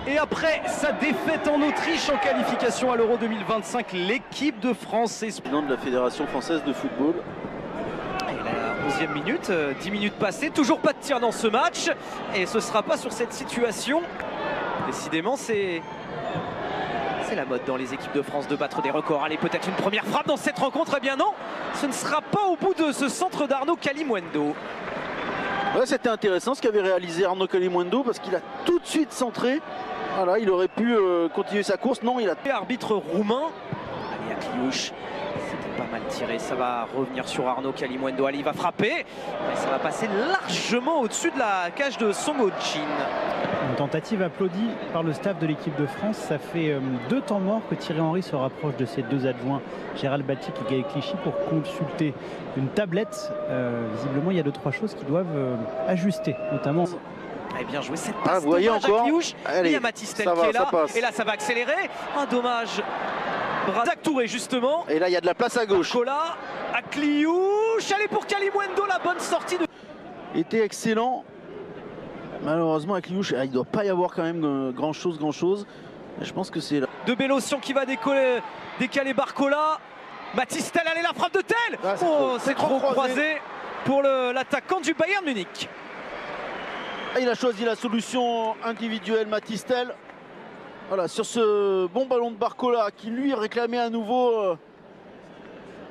Et après sa défaite en Autriche en qualification à l'Euro 2025, l'équipe de France est président de la Fédération française de football. Et la 11e minute, 10 minutes passées, toujours pas de tir dans ce match. Et ce sera pas sur cette situation. Décidément, c'est la mode dans les équipes de France de battre des records. Allez, peut-être une première frappe dans cette rencontre. Eh bien non, ce ne sera pas au bout de ce centre d'Arnaud Kalimuendo. Ouais, c'était intéressant ce qu'avait réalisé Arnaud Kalimuendo parce qu'il a tout de suite centré. Voilà, il aurait pu continuer sa course. Non, il a... Arbitre roumain. Allez, Akliouche. C'était pas mal tiré. Ça va revenir sur Arnaud Kalimuendo. Allez, il va frapper. Mais ça va passer largement au-dessus de la cage de Song Ho-Jin. Une tentative applaudie par le staff de l'équipe de France. Ça fait 2 temps morts que Thierry Henry se rapproche de ses 2 adjoints, Gérald Batic et Gaël Clichy, pour consulter une tablette. Visiblement, il y a 2-3 choses qui doivent ajuster, notamment. Eh bien joué cette passe. Vous voyez encore. Allez, il y a Matistel qui est là. Et là, ça va accélérer. Un dommage. Zach Touré, justement. Et là, il y a de la place à gauche. Barcola, Akliouche. Allez pour Kalimuendo, la bonne sortie de... Était excellent. Malheureusement, Akliouche, il ne doit pas y avoir quand même grand chose. Je pense que c'est là. De Bélocian qui va décaler Barcola. Matistel, allez, la frappe de Tel. Ah, c'est trop croisé pour l'attaquant du Bayern Munich. Il a choisi la solution individuelle, Matistel. Voilà, sur ce bon ballon de Barcola qui lui réclamait à nouveau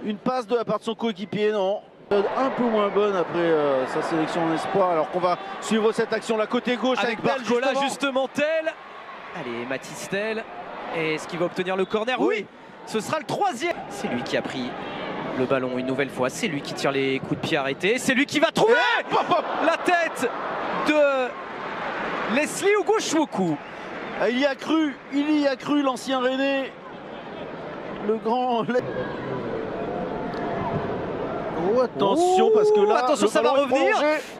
une passe de la part de son coéquipier. Non, un peu moins bonne après sa sélection en espoir. Alors qu'on va suivre cette action là côté gauche avec Barcola, justement Tel. Allez, Matistel. Est-ce qu'il va obtenir le corner? Oui, ce sera le 3e. C'est lui qui a pris le ballon une nouvelle fois. C'est lui qui tire les coups de pied arrêtés. C'est lui qui va trouver la tête de Leslie Ugochukwu. Il y a cru l'ancien René, le grand... Oh, attention, parce que là, attention, ça va revenir.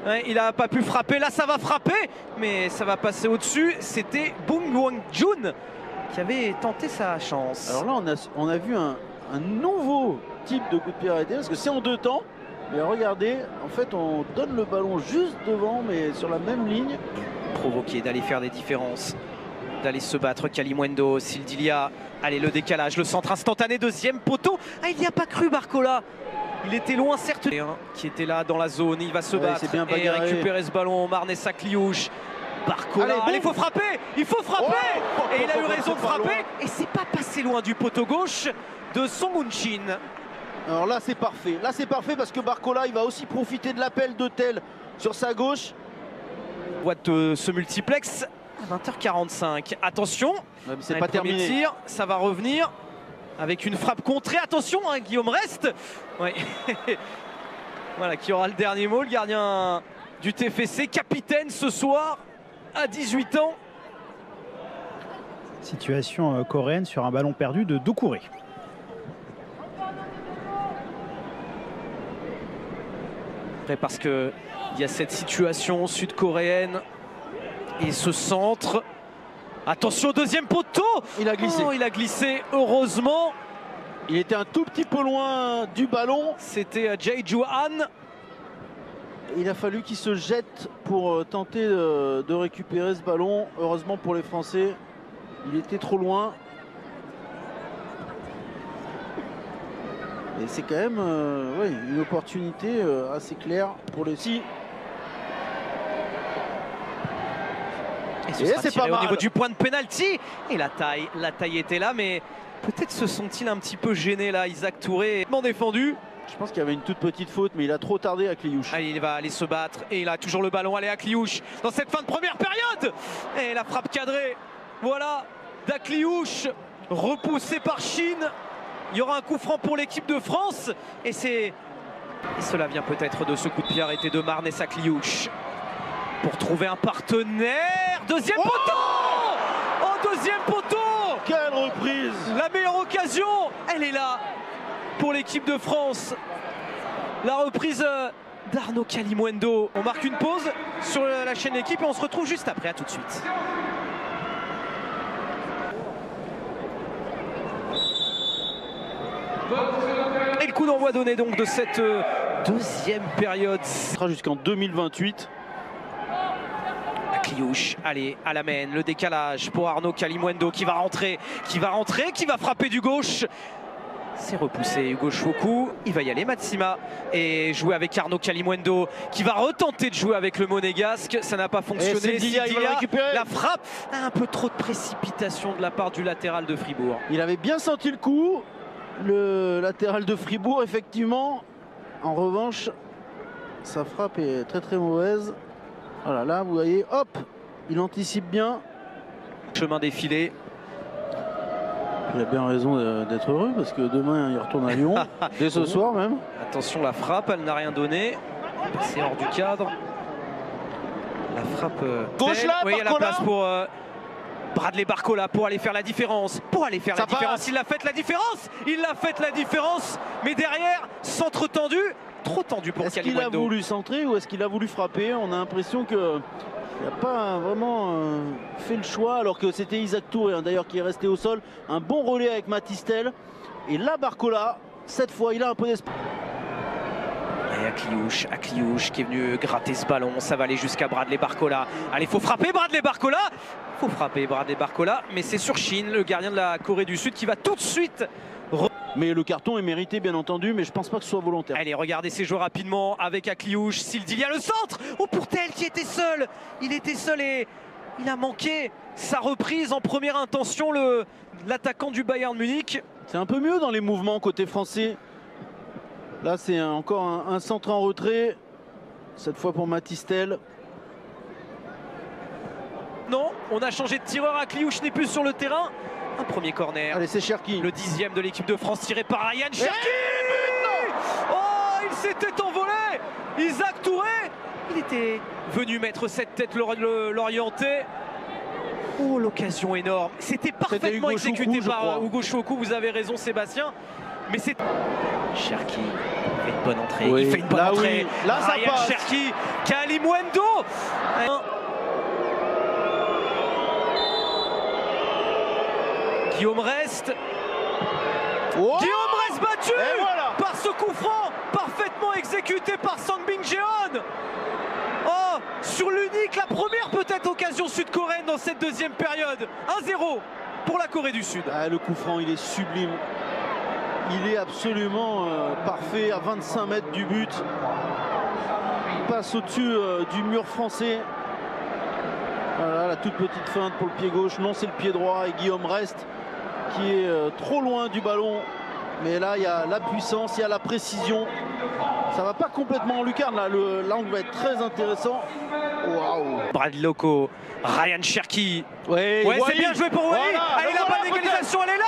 Ouais, il n'a pas pu frapper, là ça va frapper, mais ça va passer au-dessus. C'était Bong Wang-jun qui avait tenté sa chance. Alors là, on a vu un nouveau type de coup de pied arrêté, parce que c'est en 2 temps. Mais regardez, en fait, on donne le ballon juste devant, mais sur la même ligne. Provoquer, d'aller faire des différences, d'aller se battre. Kalimuendo, Sildilia, allez, le décalage, le centre instantané, 2e poteau. Ah, il n'y a pas cru Barcola. Il était loin, certes, qui était là dans la zone. Il va se battre et récupérer ce ballon. Marnes Akliouche. Barcola, allez, il faut frapper. Il faut frapper. Et il a eu raison de frapper. Et c'est pas passé loin du poteau gauche de Song Ho-Jin. Alors là, c'est parfait. Là, c'est parfait parce que Barcola, il va aussi profiter de l'appel de Tel sur sa gauche. Boîte ce multiplex à 20h45. Attention, c'est pas terminé. Tir, ça va revenir avec une frappe contrée. Attention, hein, Guillaume reste. Ouais. Voilà, qui aura le dernier mot, le gardien du TFC, capitaine ce soir à 18 ans. Situation coréenne sur un ballon perdu de Doucouré. Parce qu'il y a cette situation sud-coréenne et ce centre. Attention, 2e poteau. Il a glissé. Il a glissé, heureusement. Il était un tout petit peu loin du ballon. C'était Jae-ju Han. Il a fallu qu'il se jette pour tenter de récupérer ce ballon. Heureusement pour les Français, il était trop loin. Et c'est quand même une opportunité assez claire pour les si. Et c'est pas mal. Au niveau du point de pénalty. Et la taille était là, mais peut-être se sont-ils un petit peu gênés là. Isaac Touré est défendu. Je pense qu'il y avait une toute petite faute, mais il a trop tardé à Akliouche. Allez, il va aller se battre et il a toujours le ballon. Allez, Akliouche dans cette fin de première période. Et la frappe cadrée. Voilà, d'Akliouche repoussé par Chine. Il y aura un coup franc pour l'équipe de France. Et cela vient peut-être de ce coup de pied arrêté de Marnes Akliouche. Pour trouver un partenaire. 2e poteau. Oh, 2e poteau. Quelle reprise. La meilleure occasion, elle est là pour l'équipe de France. La reprise d'Arnaud Kalimuendo. On marque une pause sur la chaîne Équipe et on se retrouve juste après. À tout de suite. Et le coup d'envoi donné donc de cette 2e période. Jusqu'en 2028. Kliouche, allez, à la main, le décalage pour Arnaud Kalimuendo qui va rentrer, qui va frapper du gauche. C'est repoussé Hugo Choukou, il va y aller Matsima et jouer avec Arnaud Kalimuendo qui va retenter de jouer avec le Monégasque, ça n'a pas fonctionné. Sildilia, il va le récupérer. La frappe, un peu trop de précipitation de la part du latéral de Fribourg. Il avait bien senti le coup, le latéral de Fribourg effectivement. En revanche, sa frappe est très très mauvaise. Voilà, là vous voyez, hop, il anticipe bien. Chemin défilé. Il a bien raison d'être heureux parce que demain il retourne à Lyon, dès ce soir même. Attention, la frappe, elle n'a rien donné. C'est hors du cadre. La frappe. Gauche là, oui, il y a la place pour Bradley Barcola pour aller faire la différence. Il a fait la différence. Il a fait la différence. Mais derrière, centre tendu. Trop tendu pour Kalimuendo. Est-ce qu'il a voulu centrer ou est-ce qu'il a voulu frapper? On a l'impression que il n'a pas vraiment fait le choix, alors que c'était Isaac Touré d'ailleurs qui est resté au sol. Un bon relais avec Matistel. Et là, Barcola, cette fois, il a un peu d'espoir. Et à Kliouche qui est venu gratter ce ballon. Ça va aller jusqu'à Bradley Barcola. Allez, faut frapper Bradley Barcola. Mais c'est sur Chine, le gardien de la Corée du Sud, qui va tout de suite. Mais le carton est mérité bien entendu, mais je pense pas que ce soit volontaire. Allez, regardez ces jeux rapidement avec Akliouche, Sildilia, le centre. Oh, pour Tel qui était seul. Il était seul et il a manqué sa reprise en première intention, l'attaquant du Bayern Munich. C'est un peu mieux dans les mouvements côté français. Là, c'est encore un centre en retrait. Cette fois pour Matistel. Non, on a changé de tireur. Akliouche n'est plus sur le terrain. Un premier corner. Allez, c'est Cherki. Le 10e de l'équipe de France tiré par Ryan Cherki. Oh, il s'était envolé. Isaac Touré. Il était venu mettre cette tête l'orienter. Oh, l'occasion énorme. C'était parfaitement exécuté par Hugo Choukou. Vous avez raison, Sébastien. Mais c'est Cherki fait une bonne entrée. Oui. Il fait une bonne entrée. Oui. Là, ça Ryan passe. Cherki, Kalimuendo. Guillaume Rest. Oh, Guillaume Rest battu voilà. Par ce coup franc parfaitement exécuté par Sang Bin-jeon. Oh, sur l'unique, la première peut-être occasion sud-coréenne dans cette deuxième période. 1-0 pour la Corée du Sud. Ah, le coup franc, il est sublime. Il est absolument parfait à 25 mètres du but. Il passe au-dessus du mur français. Voilà, la toute petite feinte pour le pied gauche. Non, c'est le pied droit. Et Guillaume Rest qui est trop loin du ballon. Mais là, il y a la puissance, il y a la précision. Ça va pas complètement en lucarne. Là, l'angle va être très intéressant. Waouh! Brad Loco, Ryan Cherki. Ouais, c'est bien joué pour Wally. Voilà, Allez, la balle d'égalisation, elle est là.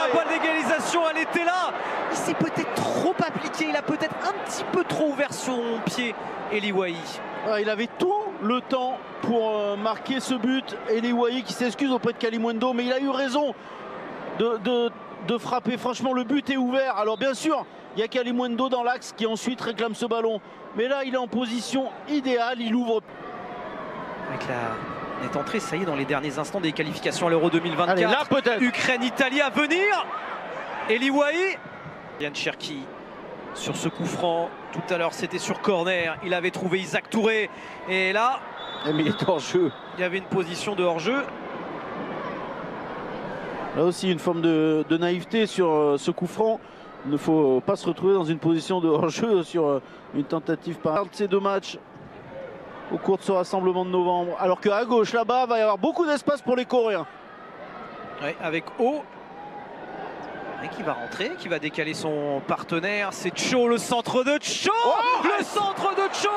La balle d'égalisation, elle était là. Il s'est peut-être trop appliqué. Il a peut-être un petit peu trop ouvert son pied, Eli Wahi. Il avait tout le temps pour marquer ce but. Eli Wahi qui s'excuse auprès de Kalimuendo, mais il a eu raison de frapper. Franchement, le but est ouvert. Alors bien sûr, il y a Kalimuendo dans l'axe qui ensuite réclame ce ballon. Mais là, il est en position idéale. Il ouvre. Avec on est entré, ça y est, dans les derniers instants des qualifications à l'Euro 2024. Allez, là, peut-être. Ukraine-Italie à venir. Eli Wahi. Yann Cherki sur ce coup franc. Tout à l'heure, c'était sur corner. Il avait trouvé Isaac Touré. Et là, Mais il est hors jeu. il y avait une position de hors-jeu. Là aussi, une forme de naïveté sur ce coup franc. Il ne faut pas se retrouver dans une position de hors-jeu sur une tentative par ces deux matchs au cours de ce rassemblement de novembre. Alors qu'à gauche, là-bas, va y avoir beaucoup d'espace pour les Coréens. Ouais, avec O. Et qui va rentrer, qui va décaler son partenaire. C'est Cho, le centre de Cho. Le centre de Cho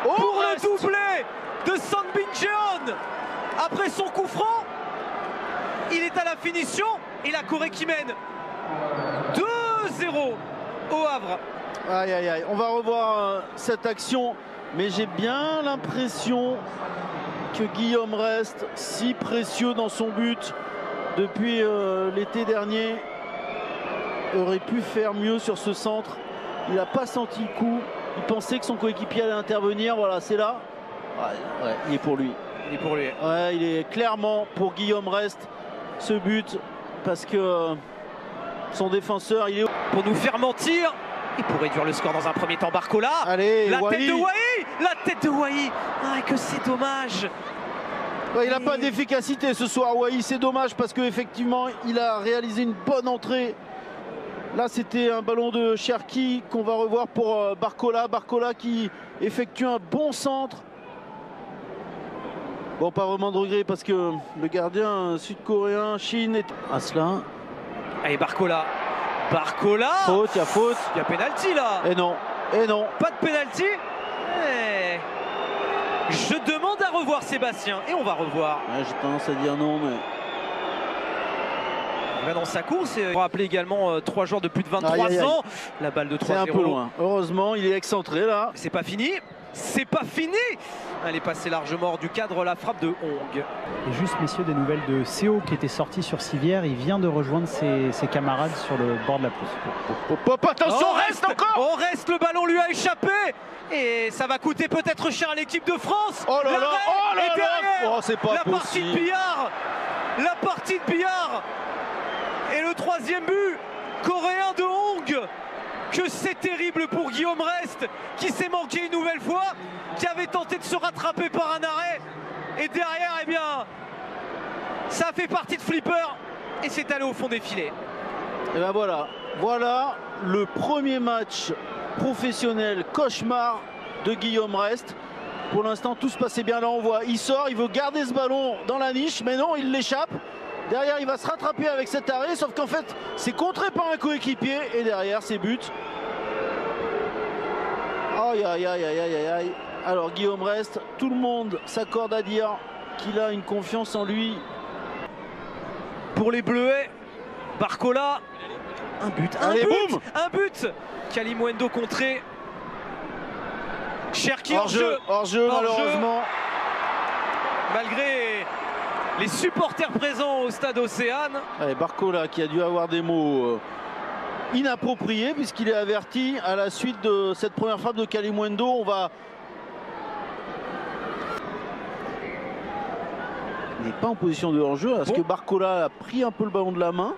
pour le doublé de Sang Bin-jeon. Après son coup franc, il est à la finition et la Corée qui mène 2-0 au Havre. Aïe aïe aïe, on va revoir cette action, mais j'ai bien l'impression que Guillaume Rest, si précieux dans son but depuis l'été dernier, aurait pu faire mieux sur ce centre. Il n'a pas senti le coup, il pensait que son coéquipier allait intervenir. Voilà, c'est là. Ouais, il est pour lui. Il est pour lui. Ouais, il est clairement pour Guillaume Rest ce but, parce que son défenseur, il est pour nous faire mentir et pour réduire le score dans un premier temps. Barcola. Allez, la Wahi. tête de Wahi. La tête de Wahi. Ah, que c'est dommage. Ouais, il n'a pas d'efficacité ce soir, Wai. C'est dommage parce qu'effectivement, il a réalisé une bonne entrée. Là, c'était un ballon de Cherki qu'on va revoir pour Barcola. Barcola qui effectue un bon centre. Bon, pas vraiment de regret parce que le gardien sud-coréen, Shin, est à cela. Allez, Barcola. Barcola. Faute, il y a faute. Il y a pénalty là. Et non, et non. Pas de pénalty. Je demande à revoir Sébastien et on va revoir. Ouais, j'ai tendance à dire non, mais... Il va dans sa course. On va rappeler également 3 joueurs de plus de 23 aïe, aïe, aïe. ans. La balle de 3-0. C'est un peu loin. Heureusement, il est excentré là. C'est pas fini. C'est pas fini. Elle est passée largement hors du cadre, la frappe de Hong. Et juste, messieurs, des nouvelles de Seo qui était sorti sur civière. Il vient de rejoindre ses camarades sur le bord de la pelouse. Attention, reste encore. On reste, le ballon lui a échappé. Et ça va coûter peut-être cher à l'équipe de France. Oh là là, oh là et derrière, là. Oh, c'est pas la possible. partie de billard. La partie de billard. Et le 3e but coréen de Hong. Que c'est terrible pour Guillaume Rest qui s'est manqué une nouvelle fois, qui avait tenté de se rattraper par un arrêt. Et derrière, eh bien, ça fait partie de Flipper et c'est allé au fond des filets. Et ben voilà, voilà le premier match professionnel cauchemar de Guillaume Rest. Pour l'instant, tout se passait bien. Là, on voit, il sort, il veut garder ce ballon dans la niche, mais non, il l'échappe. Derrière, il va se rattraper avec cet arrêt, sauf qu'en fait, c'est contré par un coéquipier. Et derrière, c'est but. Aïe, aïe, aïe, aïe, aïe, aïe. Alors, Guillaume Rest, tout le monde s'accorde à dire qu'il a une confiance en lui. Pour les Bleuets, Barcola, un but, Allez, boum. un but. Kalimuendo contré. Cherki hors jeu. Hors jeu, malheureusement. Malgré les supporters présents au stade Océane. Allez, Barcola qui a dû avoir des mots inappropriés puisqu'il est averti à la suite de cette première frappe de Kalimuendo. On va... Il n'est pas en position de hors-jeu parce que Barcola a pris un peu le ballon de la main.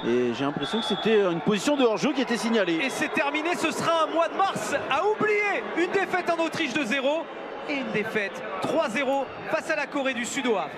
Et j'ai l'impression que c'était une position de hors-jeu qui était signalée. Et c'est terminé, ce sera un mois de mars à oublier. Une défaite en Autriche de 0 et une défaite 3-0 face à la Corée du Sud au Havre.